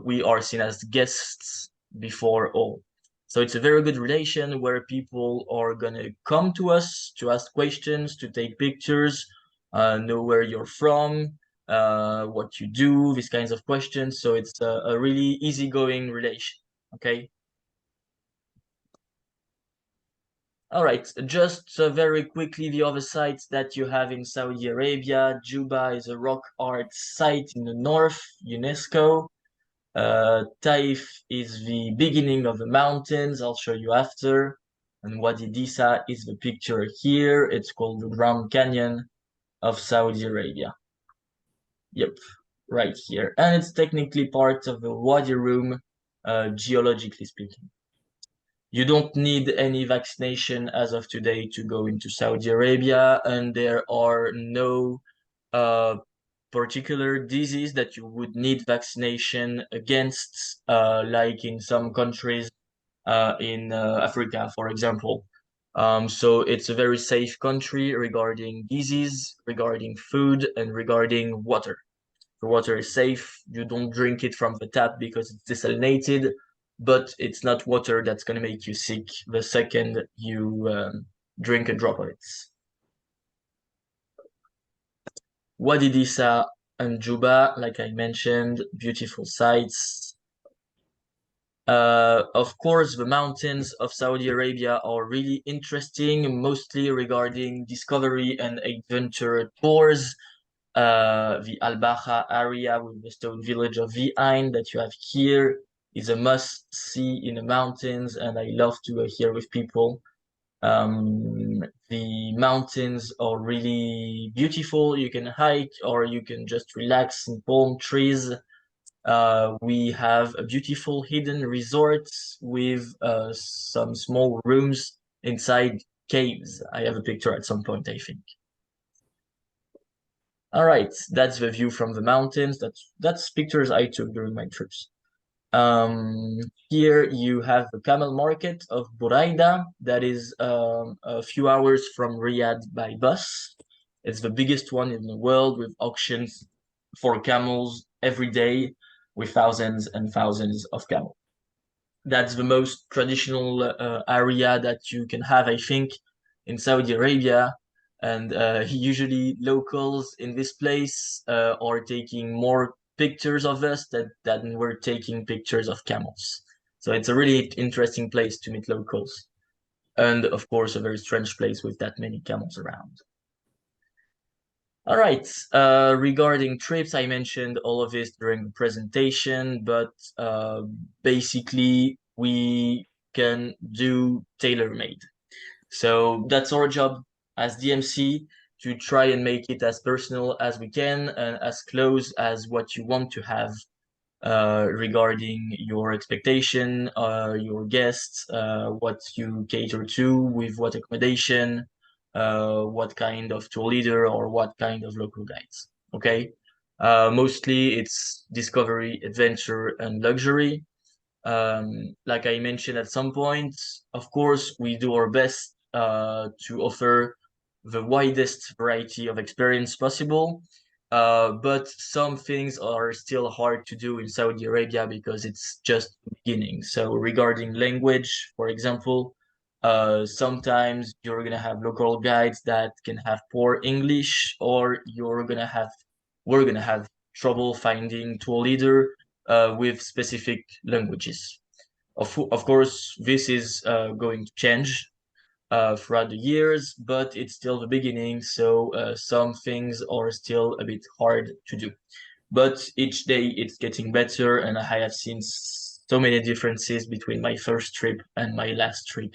A: we are seen as guests before all. So it's a very good relation where people are gonna come to us to ask questions, to take pictures, know where you're from, what you do, these kinds of questions. So it's a really easygoing relation, okay? All right, just very quickly, the other sites that you have in Saudi Arabia. Juba is a rock art site in the north, UNESCO. Taif is the beginning of the mountains, I'll show you after. And Wadi Disa is the picture here. It's called the Grand Canyon of Saudi Arabia. Yep, right here. And it's technically part of the Wadi Rum, geologically speaking. You don't need any vaccination as of today to go into Saudi Arabia, and there are no particular disease that you would need vaccination against, like in some countries in Africa, for example. So it's a very safe country regarding disease, regarding food, and regarding water. The water is safe. You don't drink it from the tap because it's desalinated, but it's not water that's going to make you sick the second you drink a drop of it. Wadi Disa and Juba, like I mentioned, beautiful sites. Of course, the mountains of Saudi Arabia are really interesting, mostly regarding discovery and adventure tours. The Al-Baha area with the stone village of Vi'ain that you have here is a must-see in the mountains, and I love to go here with people. The mountains are really beautiful. You can hike or you can just relax in palm trees. We have a beautiful hidden resort with some small rooms inside caves. I have a picture at some point, I think. All right, that's the view from the mountains. That's pictures I took during my trips. Here you have the camel market of Buraida that is a few hours from Riyadh by bus. It's the biggest one in the world with auctions for camels every day with thousands and thousands of camels. That's the most traditional area that you can have, I think, in Saudi Arabia. And usually locals in this place are taking more pictures of us than we're taking pictures of camels. So it's a really interesting place to meet locals. And of course, a very strange place with that many camels around. All right, regarding trips, I mentioned all of this during the presentation, but basically we can do tailor-made. So that's our job as DMC, to try and make it as personal as we can and as close as what you want to have regarding your expectation, your guests, what you cater to, with what accommodation, what kind of tour leader or what kind of local guides. Okay. Mostly it's discovery, adventure, and luxury. Like I mentioned at some point, of course, we do our best to offer the widest variety of experience possible. But some things are still hard to do in Saudi Arabia because it's just beginning. So regarding language, for example, sometimes you're gonna have local guides that can have poor English, or we're gonna have trouble finding tour leader with specific languages. Of course, this is going to change throughout the years, but it's still the beginning, so some things are still a bit hard to do. But each day it's getting better, and I have seen so many differences between my first trip and my last trip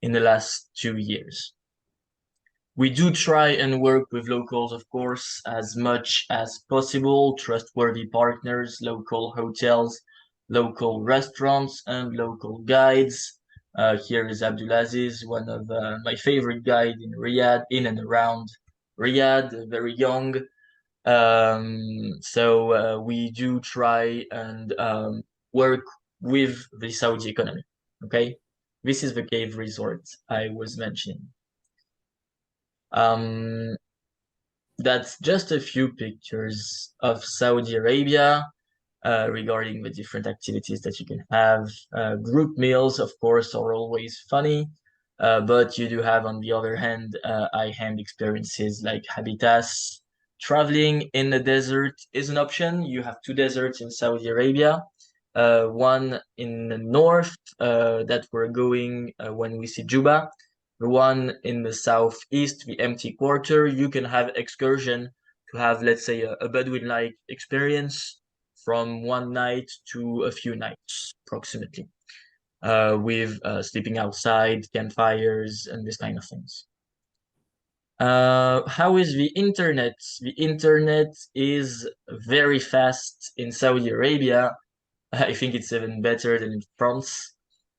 A: in the last 2 years. We do try and work with locals, of course, as much as possible, trustworthy partners, local hotels, local restaurants, and local guides. Here is Abdulaziz, one of my favorite guide in Riyadh, in and around Riyadh, very young. So we do try and work with the Saudi economy, okay? This is the cave resort I was mentioning. That's just a few pictures of Saudi Arabia regarding the different activities that you can have. Group meals, of course, are always funny, but you do have, on the other hand, high-end experiences like habitats. Traveling in the desert is an option. You have 2 deserts in Saudi Arabia. One in the north that we're going when we see Juba. The one in the southeast, the empty quarter, you can have excursion to have, let's say, a Bedouin-like experience from 1 night to a few nights, approximately, with sleeping outside, campfires, and this kind of things. How is the internet? The internet is very fast in Saudi Arabia. I think it's even better than in France.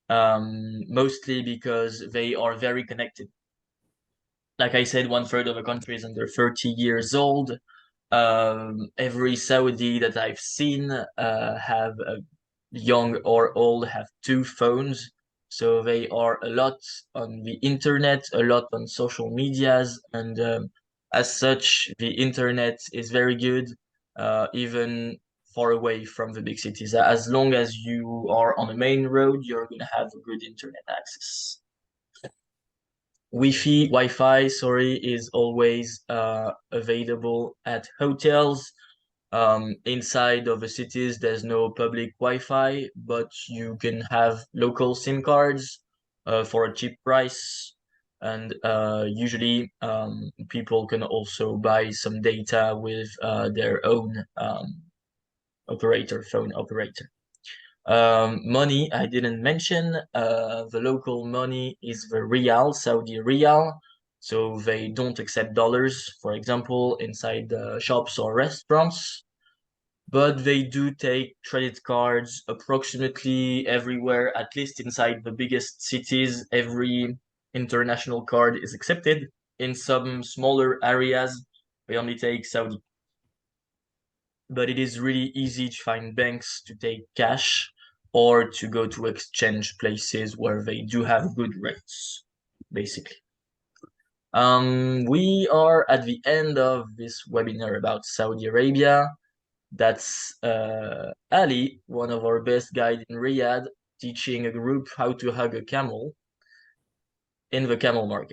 A: Mostly because they are very connected. Like I said, 1/3 of the country is under 30 years old. Every Saudi that I've seen have young or old have 2 phones. So they are a lot on the internet, a lot on social medias, and as such, the internet is very good, even far away from the big cities. As long as you are on the main road, you're gonna have a good internet access. Wi-Fi, sorry, is always available at hotels. Inside of the cities, there's no public Wi-Fi, but you can have local SIM cards for a cheap price. And usually people can also buy some data with their own phone operator. Money, I didn't mention, the local money is the Riyal, Saudi Riyal. So they don't accept dollars, for example, inside shops or restaurants. but they do take credit cards approximately everywhere, at least inside the biggest cities. Every international card is accepted. In some smaller areas, they only take Saudi. But it is really easy to find banks to take cash or to go to exchange places where they do have good rates, basically. We are at the end of this webinar about Saudi Arabia. That's Ali, one of our best guides in Riyadh, teaching a group how to hug a camel in the camel market.